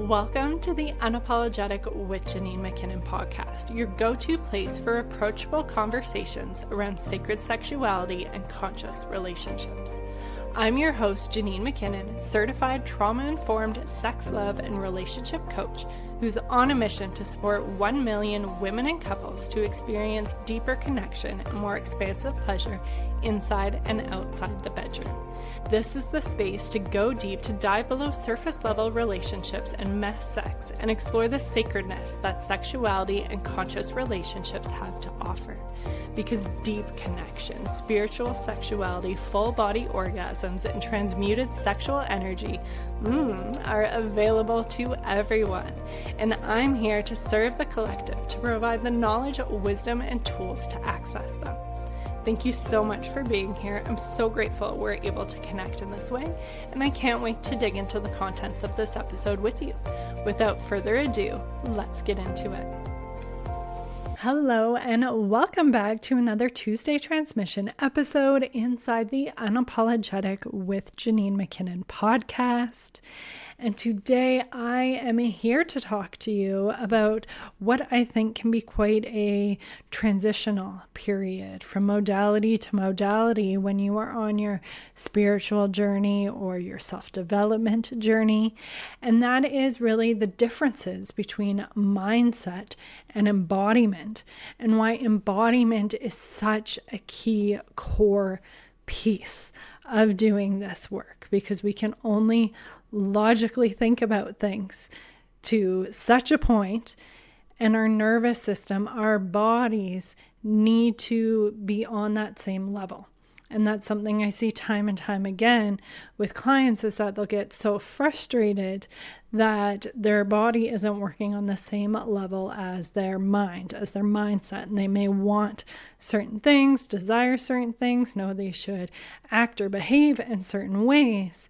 Welcome to the Unapologetic with Janine McKinnon podcast, your go-to place for approachable conversations around sacred sexuality and conscious relationships. I'm your host, Janine McKinnon, certified trauma-informed sex, love, and relationship coach who's on a mission to support 1 million women and couples to experience deeper connection and more expansive pleasure inside and outside the bedroom. This is the space to go deep, to dive below surface level relationships and mess sex and explore the sacredness that sexuality and conscious relationships have to offer. Because deep connection, spiritual sexuality, full body orgasms, and transmuted sexual energy are available to everyone. And I'm here to serve the collective, to provide the knowledge, wisdom, and tools to access them. Thank you so much for being here. I'm so grateful we're able to connect in this way, and I can't wait to dig into the contents of this episode with you. Without further ado, let's get into it. Hello, and welcome back to another Tuesday transmission episode inside the Unapologetic with Janine McKinnon podcast. And today I am here to talk to you about what I think can be quite a transitional period from modality to modality when you are on your spiritual journey or your self-development journey. And that is really the differences between mindset and embodiment, and why embodiment is such a key core piece of doing this work, because we can only logically think about things to such a point, and our nervous system, our bodies need to be on that same level. And that's something I see time and time again with clients, is that they'll get so frustrated that their body isn't working on the same level as their mind, as their mindset. And they may want certain things, desire certain things, know they should act or behave in certain ways,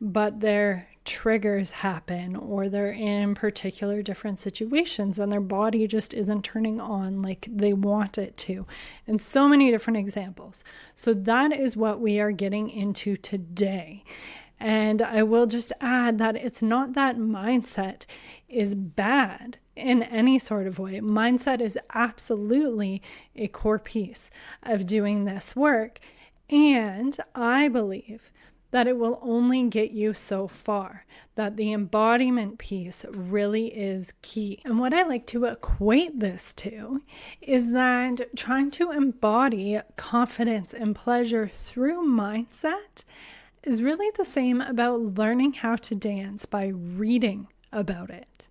but their triggers happen, or they're in particular different situations and their body just isn't turning on like they want it to. And so many different examples. So that is what we are getting into today. And I will just add that it's not that mindset is bad in any sort of way. Mindset is absolutely a core piece of doing this work. And I believe that it will only get you so far, that the embodiment piece really is key. And what I like to equate this to is that trying to embody confidence and pleasure through mindset is really the same about learning how to dance by reading about it.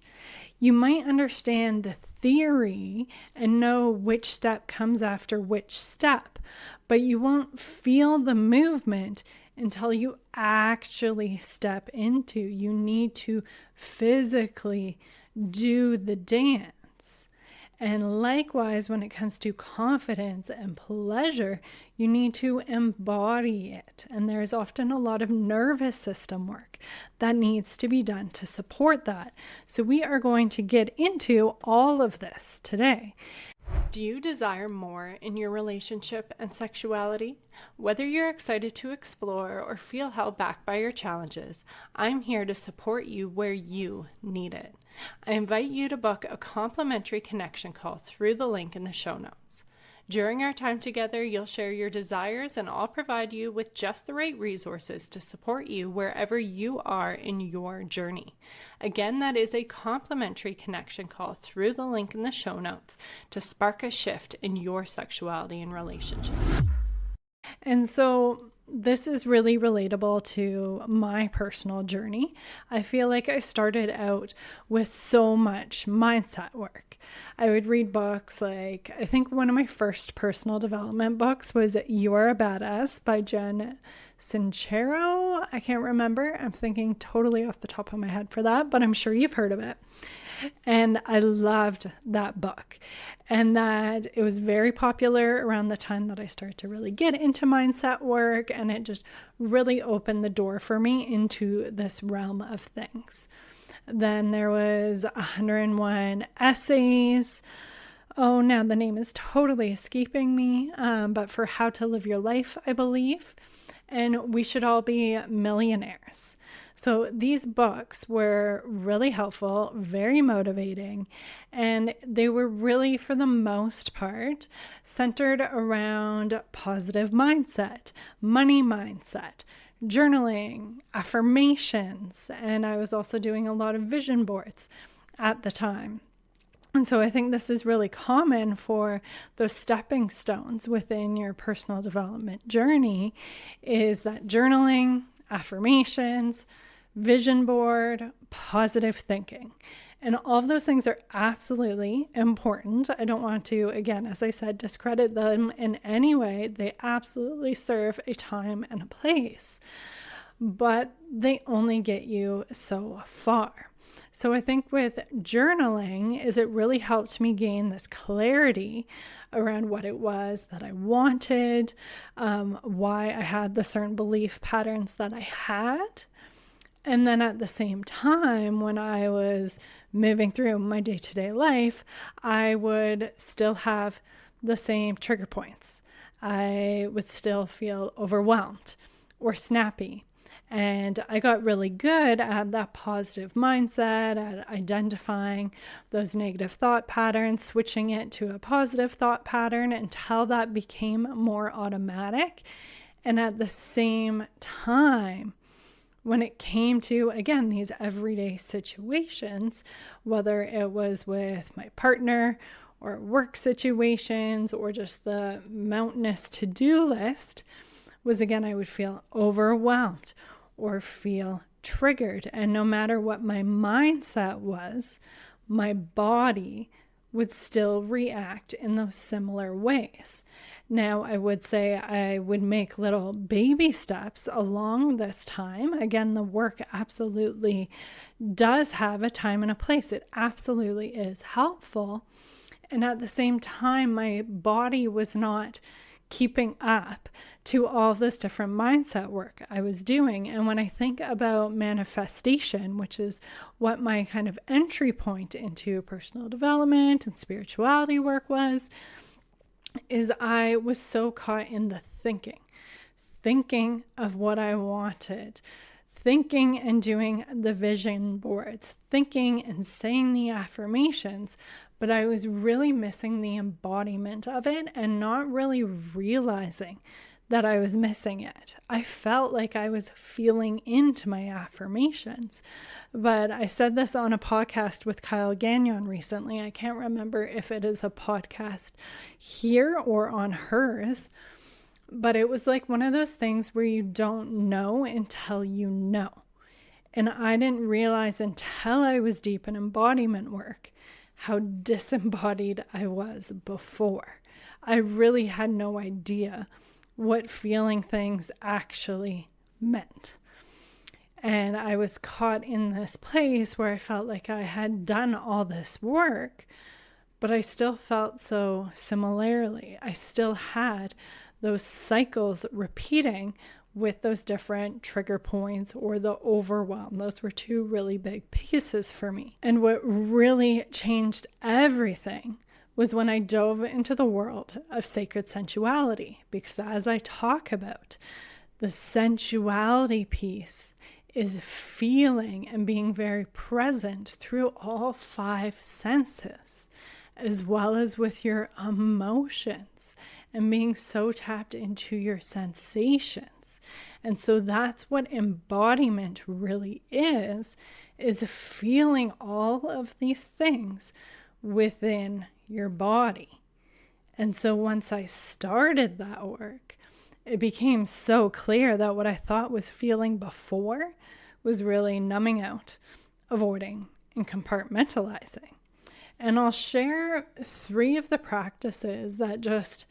You might understand the theory and know which step comes after which step, but you won't feel the movement until you actually step into. You need to physically do the dance. And likewise, when it comes to confidence and pleasure, you need to embody it. And there's often a lot of nervous system work that needs to be done to support that. So we are going to get into all of this today. Do you desire more in your relationship and sexuality? Whether you're excited to explore or feel held back by your challenges, I'm here to support you where you need it. I invite you to book a complimentary connection call through the link in the show notes. During our time together, you'll share your desires, and I'll provide you with just the right resources to support you wherever you are in your journey. Again, that is a complimentary connection call through the link in the show notes to spark a shift in your sexuality and relationships. And so this is really relatable to my personal journey. I feel like I started out with so much mindset work. I would read books like, I think one of my first personal development books was You're a Badass by Jen Sincero. I can't remember. I'm thinking totally off the top of my head for that, but I'm sure you've heard of it. And I loved that book, and that it was very popular around the time that I started to really get into mindset work, and it just really opened the door for me into this realm of things. Then there was 101 essays. Oh, now the name is totally escaping me, but for How to Live Your Life, I believe. And We Should All Be Millionaires. So these books were really helpful, very motivating, and they were really, for the most part, centered around positive mindset, money mindset, journaling, affirmations, and I was also doing a lot of vision boards at the time. And so I think this is really common for those stepping stones within your personal development journey, is that journaling, affirmations, vision board, positive thinking. And all of those things are absolutely important. I don't want to, again, as I said, discredit them in any way. They absolutely serve a time and a place, but they only get you so far. So I think with journaling is it really helped me gain this clarity around what it was that I wanted, why I had the certain belief patterns that I had. And then at the same time, when I was moving through my day-to-day life, I would still have the same trigger points. I would still feel overwhelmed or snappy. And I got really good at that positive mindset, at identifying those negative thought patterns, switching it to a positive thought pattern until that became more automatic. And at the same time, when it came to, again, these everyday situations, whether it was with my partner or work situations or just the mountainous to-do list, was again, I would feel overwhelmed or feel triggered. And no matter what my mindset was, my body would still react in those similar ways. Now, I would say I would make little baby steps along this time. Again, the work absolutely does have a time and a place. It absolutely is helpful. And at the same time, my body was not keeping up to all of this different mindset work I was doing. And when I think about manifestation, which is what my kind of entry point into personal development and spirituality work was, is I was so caught in the thinking of what I wanted, thinking and doing the vision boards, thinking and saying the affirmations, but I was really missing the embodiment of it and not really realizing that I was missing it. I felt like I was feeling into my affirmations, but I said this on a podcast with Kyle Gagnon recently. I can't remember if it is a podcast here or on hers, but it was like one of those things where you don't know until you know. And I didn't realize until I was deep in embodiment work how disembodied I was before. I really had no idea what feeling things actually meant. And I was caught in this place where I felt like I had done all this work, but I still felt so similarly. I still had those cycles repeating with those different trigger points or the overwhelm. Those were two really big pieces for me. And what really changed everything was when I dove into the world of sacred sensuality, because as I talk about, the sensuality piece is feeling and being very present through all five senses, as well as with your emotions and being so tapped into your sensations. And so that's what embodiment really is feeling all of these things within your body. And so once I started that work, it became so clear that what I thought was feeling before was really numbing out, avoiding, and compartmentalizing. And I'll share 3 of the practices that just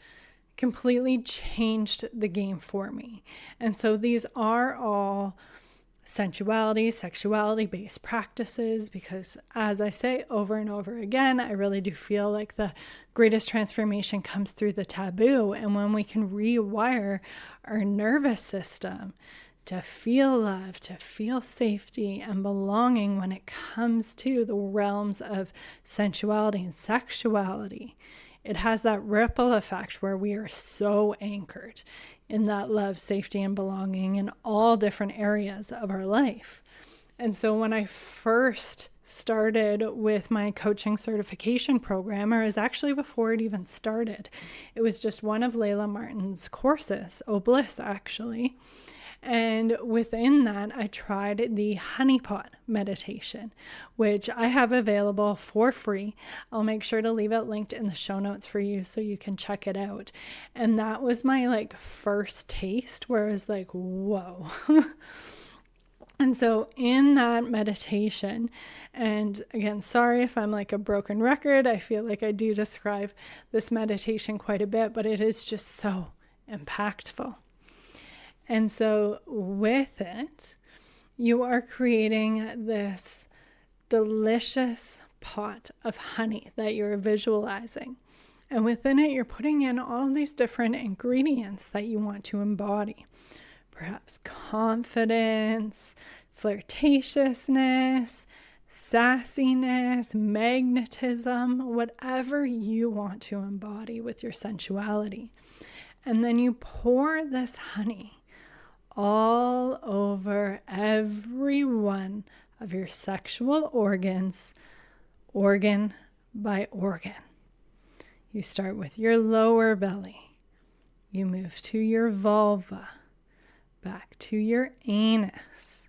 completely changed the game for me. And so these are all sensuality, sexuality-based practices, because as I say over and over again, I really do feel like the greatest transformation comes through the taboo. And when we can rewire our nervous system to feel love, to feel safety and belonging when it comes to the realms of sensuality and sexuality, it has that ripple effect where we are so anchored in that love, safety, and belonging in all different areas of our life. And so when I first started with my coaching certification program, or it was actually before it even started, it was just one of Layla Martin's courses, Bliss actually. And within that, I tried the Honeypot Meditation, which I have available for free. I'll make sure to leave it linked in the show notes for you so you can check it out. And that was my first taste where I was like, whoa. And so in that meditation, and again, sorry if I'm like a broken record, I feel like I do describe this meditation quite a bit, but it is just so impactful. And so with it, you are creating this delicious pot of honey that you're visualizing. And within it, you're putting in all these different ingredients that you want to embody. Perhaps confidence, flirtatiousness, sassiness, magnetism, whatever you want to embody with your sensuality. And then you pour this honey all over every one of your sexual organs, organ by organ. You start with your lower belly. You move to your vulva, back to your anus,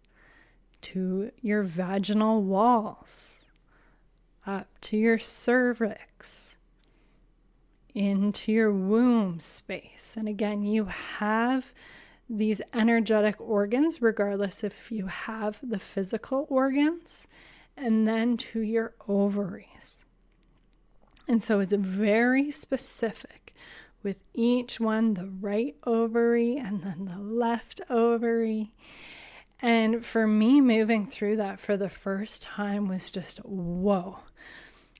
to your vaginal walls, up to your cervix, into your womb space. And again, you have these energetic organs, regardless if you have the physical organs, and then to your ovaries. And so it's very specific with each one, the right ovary and then the left ovary. And for me, moving through that for the first time was just, whoa.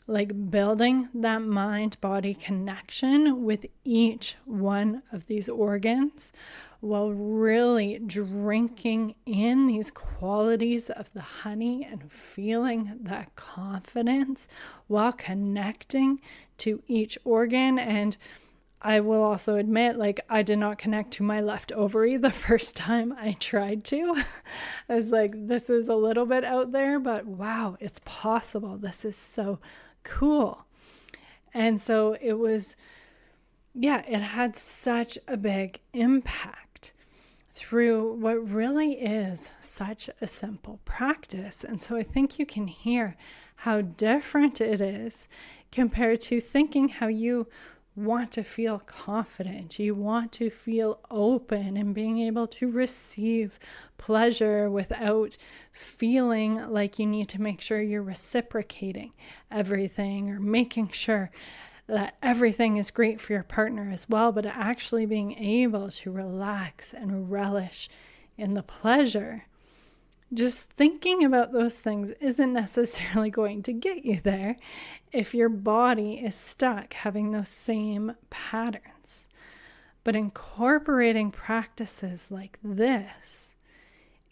Like building that mind-body connection with each one of these organs while really drinking in these qualities of the honey and feeling that confidence while connecting to each organ. And I will also admit, I did not connect to my left ovary the first time I tried to. I was like, this is a little bit out there, but wow, it's possible. This is so cool. And so it was, it had such a big impact through what really is such a simple practice. And so I think you can hear how different it is compared to thinking how you want to feel confident. You want to feel open and being able to receive pleasure without feeling like you need to make sure you're reciprocating everything or making sure that everything is great for your partner as well, but actually being able to relax and relish in the pleasure. Just thinking about those things isn't necessarily going to get you there if your body is stuck having those same patterns. But incorporating practices like this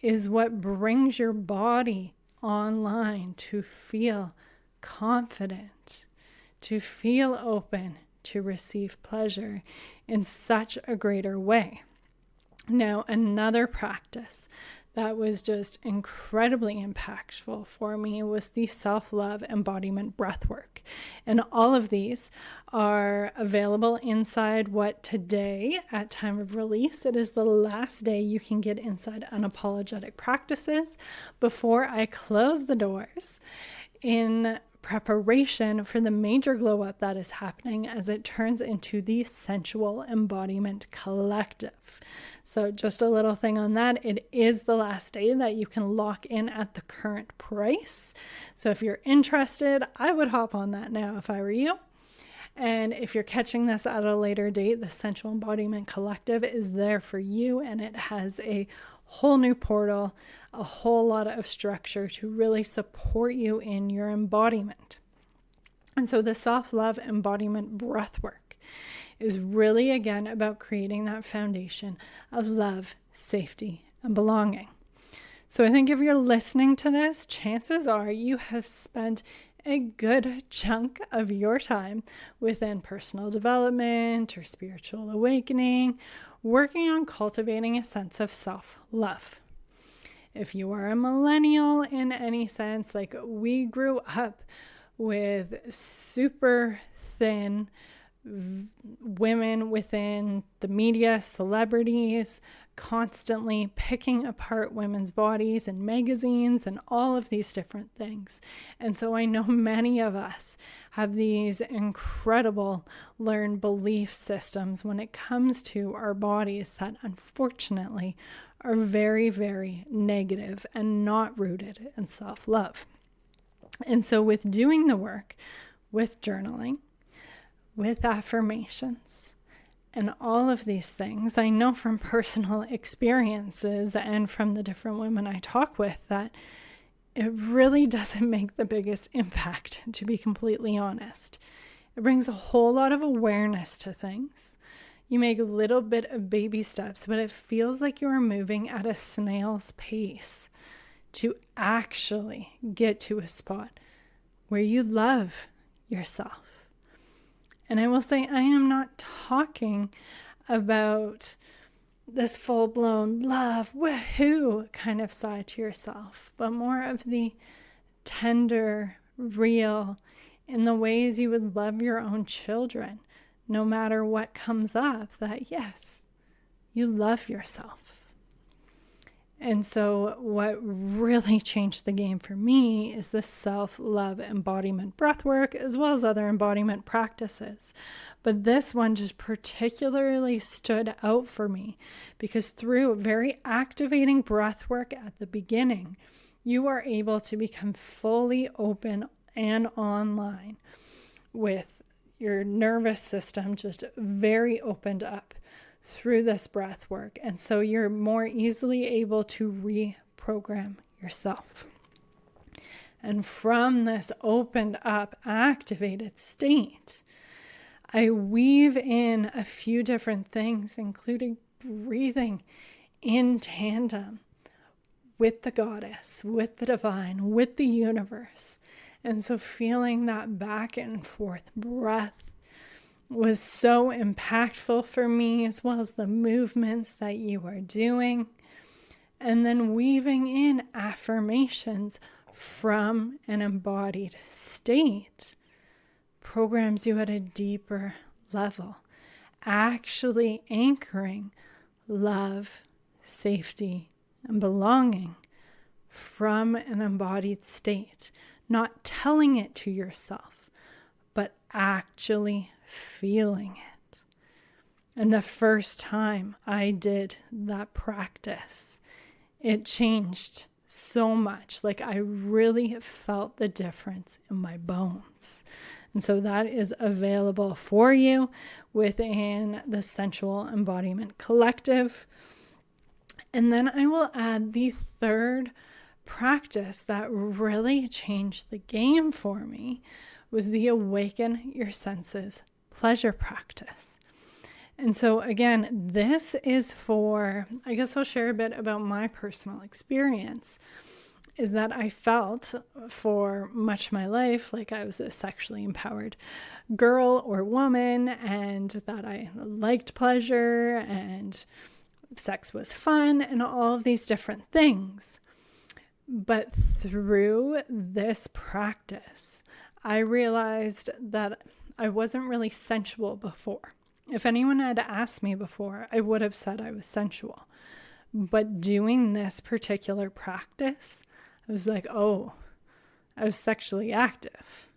is what brings your body online to feel confident, to feel open to receive pleasure in such a greater way. Now, another practice that was just incredibly impactful for me was the self-love embodiment breathwork. And all of these are available inside what today, at time of release, it is the last day you can get inside Unapologetic Practices before I close the doors in preparation for the major glow up that is happening as it turns into the Sensual Embodiment Collective. So just a little thing on that. It is the last day that you can lock in at the current price. So if you're interested, I would hop on that now if I were you. And if you're catching this at a later date, the Sensual Embodiment Collective is there for you, and it has a whole new portal, a whole lot of structure to really support you in your embodiment. And so the self-love embodiment breathwork is really, again, about creating that foundation of love, safety, and belonging. So I think if you're listening to this, chances are you have spent a good chunk of your time within personal development or spiritual awakening, working on cultivating a sense of self-love. if you are a millennial in any sense, like we grew up with super thin women within the media, celebrities, constantly picking apart women's bodies in magazines and all of these different things. And so I know many of us have these incredible learned belief systems when it comes to our bodies that unfortunately are very, very negative and not rooted in self-love. And so with doing the work, with journaling, with affirmations, and all of these things, I know from personal experiences and from the different women I talk with that it really doesn't make the biggest impact, to be completely honest. It brings a whole lot of awareness to things. You make a little bit of baby steps, but it feels like you are moving at a snail's pace to actually get to a spot where you love yourself. And I will say, I am not talking about this full-blown love, woohoo kind of side to yourself, but more of the tender, real, in the ways you would love your own children, no matter what comes up, that yes, you love yourself. And so what really changed the game for me is the self-love embodiment breathwork, as well as other embodiment practices. But this one just particularly stood out for me because through very activating breathwork at the beginning, you are able to become fully open and online with your nervous system just very opened up through this breath work. And so you're more easily able to reprogram yourself. And from this opened up, activated state, I weave in a few different things, including breathing in tandem with the goddess, with the divine, with the universe. And so feeling that back and forth breath was so impactful for me, as well as the movements that you are doing. And then weaving in affirmations from an embodied state programs you at a deeper level, actually anchoring love, safety, and belonging from an embodied state, not telling it to yourself, but actually feeling it. And the first time I did that practice, it changed so much. Like I really felt the difference in my bones. And so that is available for you within the Sensual Embodiment Collective. And then I will add the third practice that really changed the game for me was the Awaken Your Senses pleasure practice. And so again, this is for, I guess I'll share a bit about my personal experience, is that I felt for much of my life like I was a sexually empowered girl or woman, and that I liked pleasure and sex was fun and all of these different things. But through this practice, I realized that I wasn't really sensual before. If anyone had asked me before, I would have said I was sensual. But doing this particular practice, I was like, oh, I was sexually active.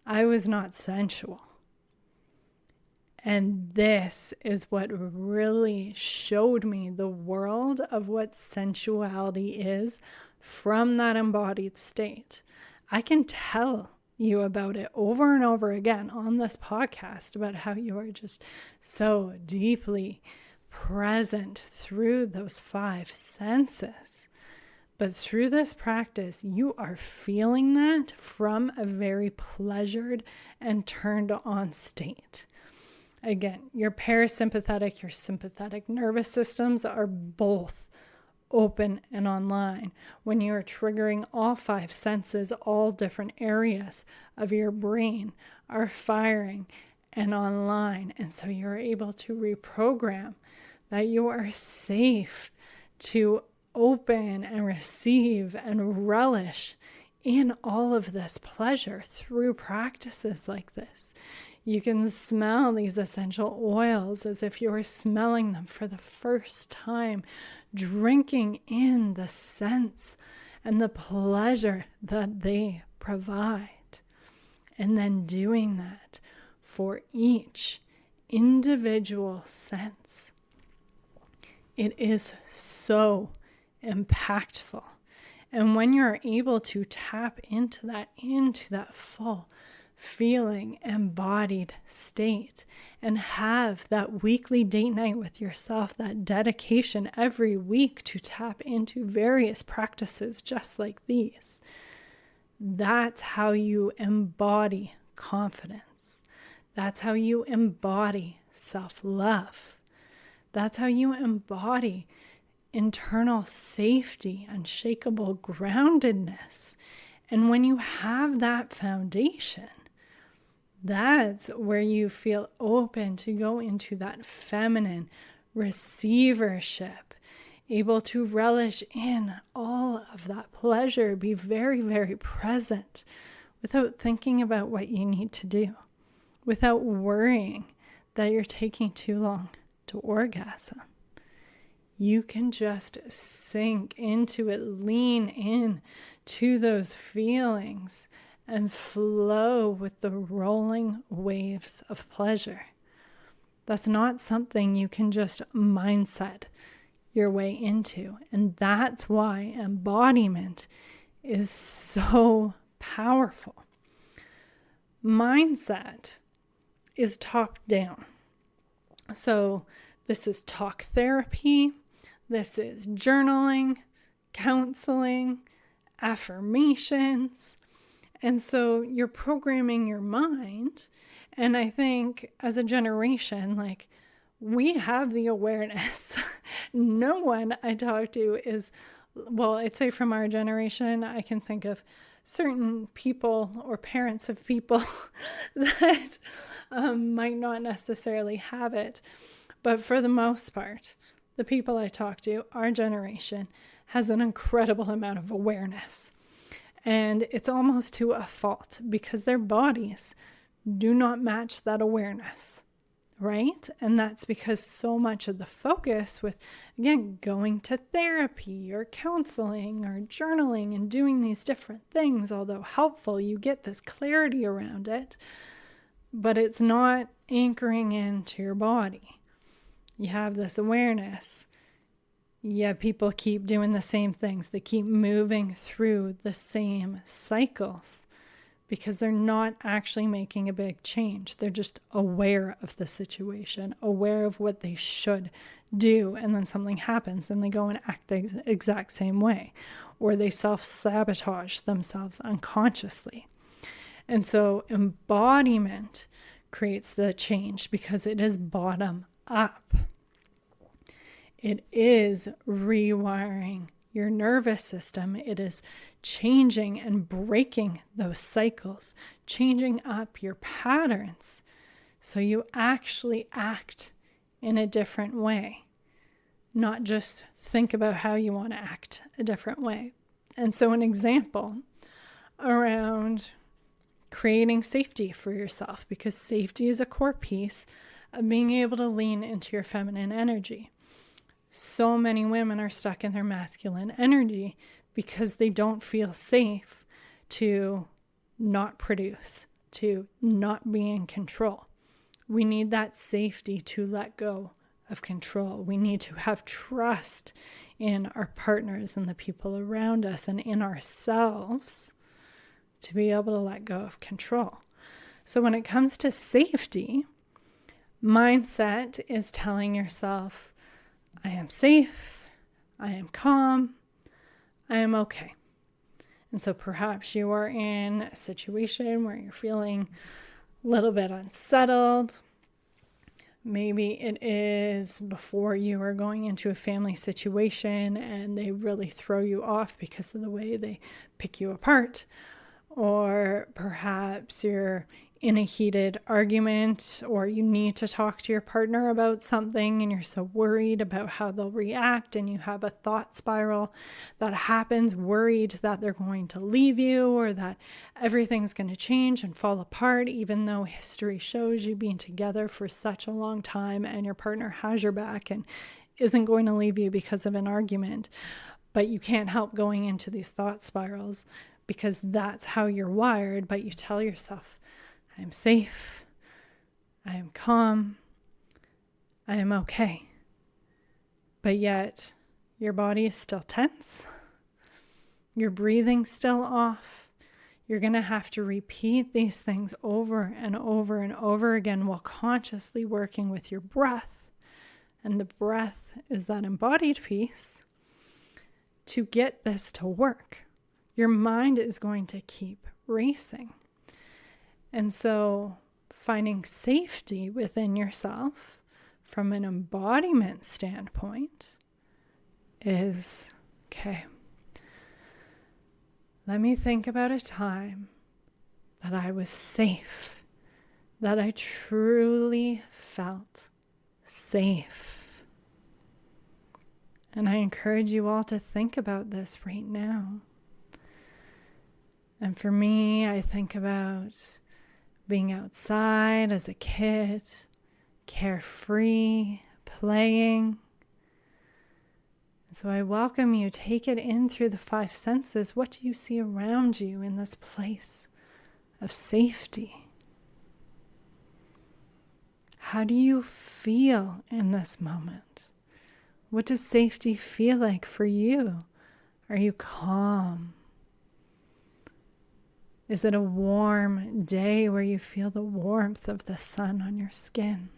I was not sensual. And this is what really showed me the world of what sensuality is from that embodied state. I can tell you about it over and over again on this podcast about how you are just so deeply present through those five senses. But through this practice, you are feeling that from a very pleasured and turned on state. Again, your parasympathetic, your sympathetic nervous systems are both open and online. When you are triggering all five senses, all different areas of your brain are firing and online. And so you're able to reprogram that you are safe to open and receive and relish in all of this pleasure through practices like this. You can smell these essential oils as if you were smelling them for the first time, drinking in the scents and the pleasure that they provide. And then doing that for each individual sense. It is so impactful. And when you're able to tap into that full feeling embodied state and have that weekly date night with yourself, that dedication every week to tap into various practices just like these, that's how you embody confidence. That's how you embody self-love. That's how you embody internal safety, unshakable groundedness. And when you have that foundation, that's where you feel open to go into that feminine receivership, able to relish in all of that pleasure, be very, very present without thinking about what you need to do, without worrying that you're taking too long to orgasm. You can just sink into it, lean in to those feelings and flow with the rolling waves of pleasure. That's not something you can just mindset your way into. And that's why embodiment is so powerful. Mindset is top down. So this is talk therapy. This is journaling, counseling, affirmations. And so you're programming your mind. And I think as a generation, we have the awareness. No one I talk to is, I'd say from our generation, I can think of certain people or parents of people that might not necessarily have it. But for the most part, the people I talk to, our generation, has an incredible amount of awareness. And it's almost to a fault because their bodies do not match that awareness, right? And that's because so much of the focus with, again, going to therapy or counseling or journaling and doing these different things, although helpful, you get this clarity around it, but it's not anchoring into your body. You have this awareness, yet people keep doing the same things. They keep moving through the same cycles because they're not actually making a big change. They're just aware of the situation, aware of what they should do, and then something happens and they go and act the exact same way, or they self-sabotage themselves unconsciously. And so embodiment creates the change because it is bottom up. It is rewiring your nervous system. It is changing and breaking those cycles, changing up your patterns so you actually act in a different way, not just think about how you want to act a different way. And so an example around creating safety for yourself, because safety is a core piece of being able to lean into your feminine energy. So many women are stuck in their masculine energy because they don't feel safe to not produce, to not be in control. We need that safety to let go of control. We need to have trust in our partners and the people around us and in ourselves to be able to let go of control. So when it comes to safety, mindset is telling yourself, I am safe, I am calm, I am okay. And so perhaps you are in a situation where you're feeling a little bit unsettled. Maybe it is before you are going into a family situation and they really throw you off because of the way they pick you apart. Or perhaps you're in a heated argument, or you need to talk to your partner about something and you're so worried about how they'll react, and you have a thought spiral that happens, worried that they're going to leave you or that everything's going to change and fall apart, even though history shows you being together for such a long time and your partner has your back and isn't going to leave you because of an argument. But you can't help going into these thought spirals because that's how you're wired. But you tell yourself, I am safe, I am calm, I am okay. But yet your body is still tense, your breathing's still off. You're going to have to repeat these things over and over and over again while consciously working with your breath. And the breath is that embodied piece to get this to work. Your mind is going to keep racing. And so finding safety within yourself from an embodiment standpoint is, okay, let me think about a time that I was safe, that I truly felt safe. And I encourage you all to think about this right now. And for me, I think about being outside as a kid, carefree, playing. And so I welcome you, take it in through the 5 senses. What do you see around you in this place of safety? How do you feel in this moment? What does safety feel like for you? Are you calm? Is it a warm day where you feel the warmth of the sun on your skin?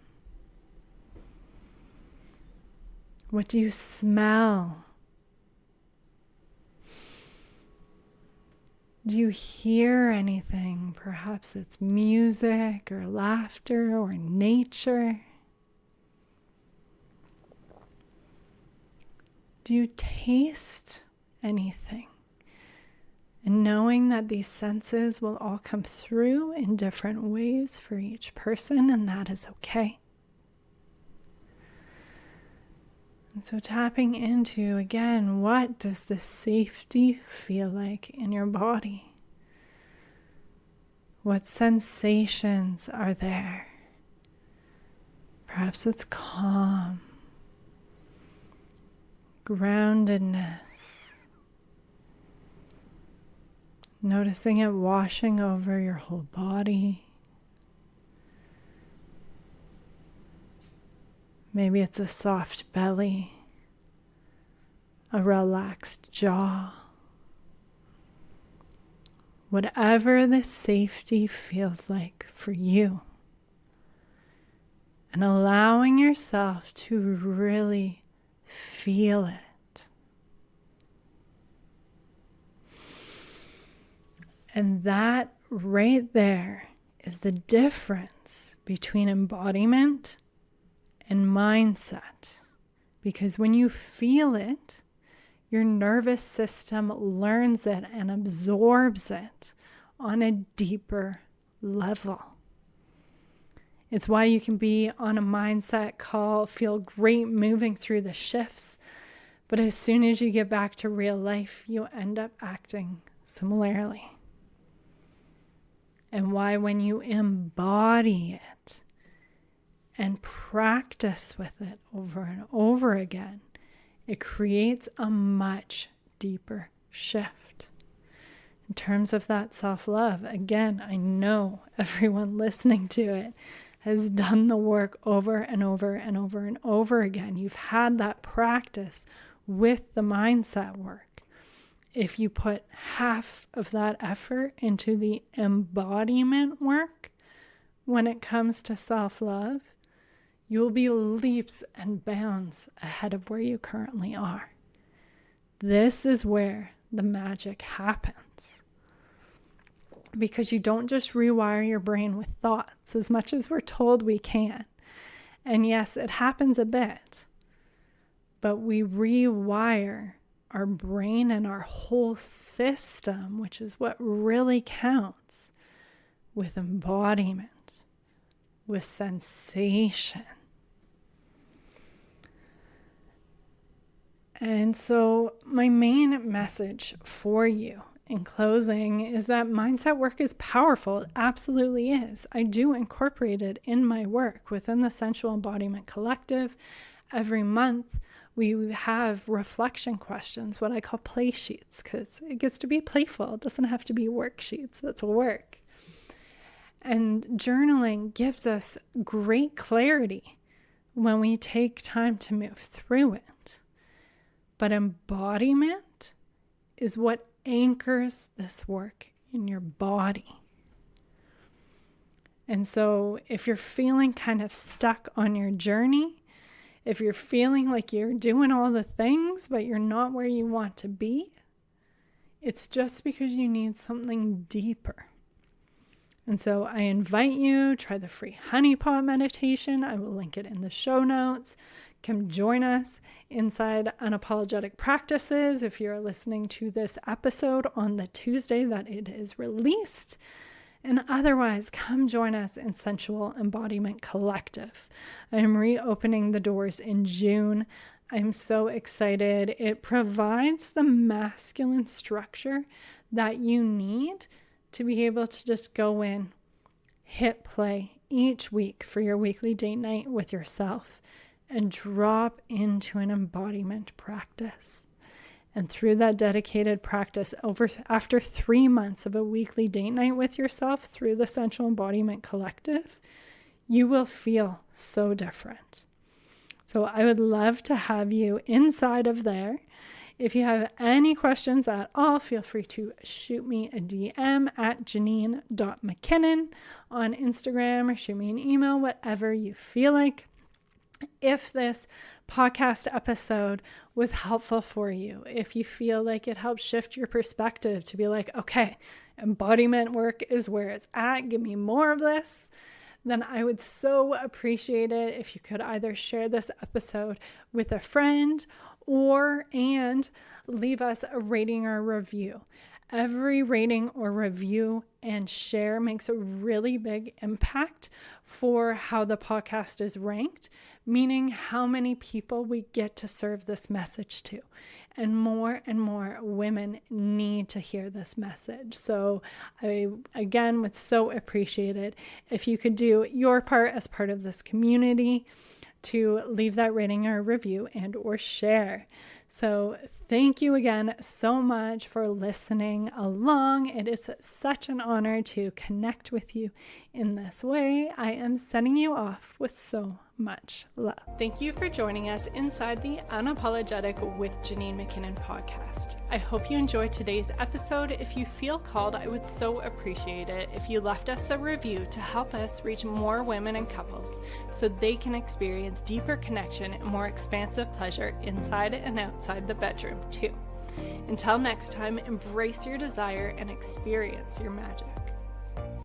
What do you smell? Do you hear anything? Perhaps it's music or laughter or nature. Do you taste anything? And knowing that these senses will all come through in different ways for each person, and that is okay. And so tapping into, again, what does the safety feel like in your body? What sensations are there? Perhaps it's calm, groundedness. Noticing it washing over your whole body. Maybe it's a soft belly, a relaxed jaw. Whatever the safety feels like for you. And allowing yourself to really feel it. And that right there is the difference between embodiment and mindset. Because when you feel it, your nervous system learns it and absorbs it on a deeper level. It's why you can be on a mindset call, feel great moving through the shifts, but as soon as you get back to real life, you end up acting similarly. And why when you embody it and practice with it over and over again, it creates a much deeper shift. In terms of that self-love, again, I know everyone listening to it has done the work over and over and over and over again. You've had that practice with the mindset work. If you put half of that effort into the embodiment work, when it comes to self-love, you will be leaps and bounds ahead of where you currently are. This is where the magic happens. Because you don't just rewire your brain with thoughts as much as we're told we can. And yes, it happens a bit, but we rewire our brain and our whole system, which is what really counts, with embodiment, with sensation. And so my main message for you in closing is that mindset work is powerful. It absolutely is. I do incorporate it in my work within the Sensual Embodiment Collective. Every month we have reflection questions, what I call play sheets, because it gets to be playful. It doesn't have to be worksheets. That's work. And journaling gives us great clarity when we take time to move through it. But embodiment is what anchors this work in your body. And so if you're feeling kind of stuck on your journey, if you're feeling like you're doing all the things, but you're not where you want to be, it's just because you need something deeper. And so I invite you, try the free Honeypot Meditation. I will link it in the show notes. Come join us inside Unapologetic Practices if you're listening to this episode on the Tuesday that it is released. And otherwise, come join us in Sensual Embodiment Collective. I am reopening the doors in June. I'm so excited. It provides the masculine structure that you need to be able to just go in, hit play each week for your weekly date night with yourself, and drop into an embodiment practice. And through that dedicated practice, after 3 months of a weekly date night with yourself through the Sensual Embodiment Collective, you will feel so different. So I would love to have you inside of there. If you have any questions at all, feel free to shoot me a DM at janine.mckinnon on Instagram or shoot me an email, whatever you feel like. If this podcast episode was helpful for you, if you feel like it helps shift your perspective to be like, okay, embodiment work is where it's at, give me more of this, then I would so appreciate it if you could either share this episode with a friend and leave us a rating or review. Every rating or review and share makes a really big impact for how the podcast is ranked, meaning how many people we get to serve this message to. And more women need to hear this message. So I, again, would so appreciate it if you could do your part as part of this community to leave that rating or review and or share. So thank you again so much for listening along. It is such an honor to connect with you in this way. I am sending you off with so much love. Thank you for joining us inside the Unapologetic with Janine McKinnon podcast. I hope you enjoyed today's episode. If you feel called, I would so appreciate it if you left us a review to help us reach more women and couples so they can experience deeper connection and more expansive pleasure inside and outside the bedroom too. Until next time, embrace your desire and experience your magic.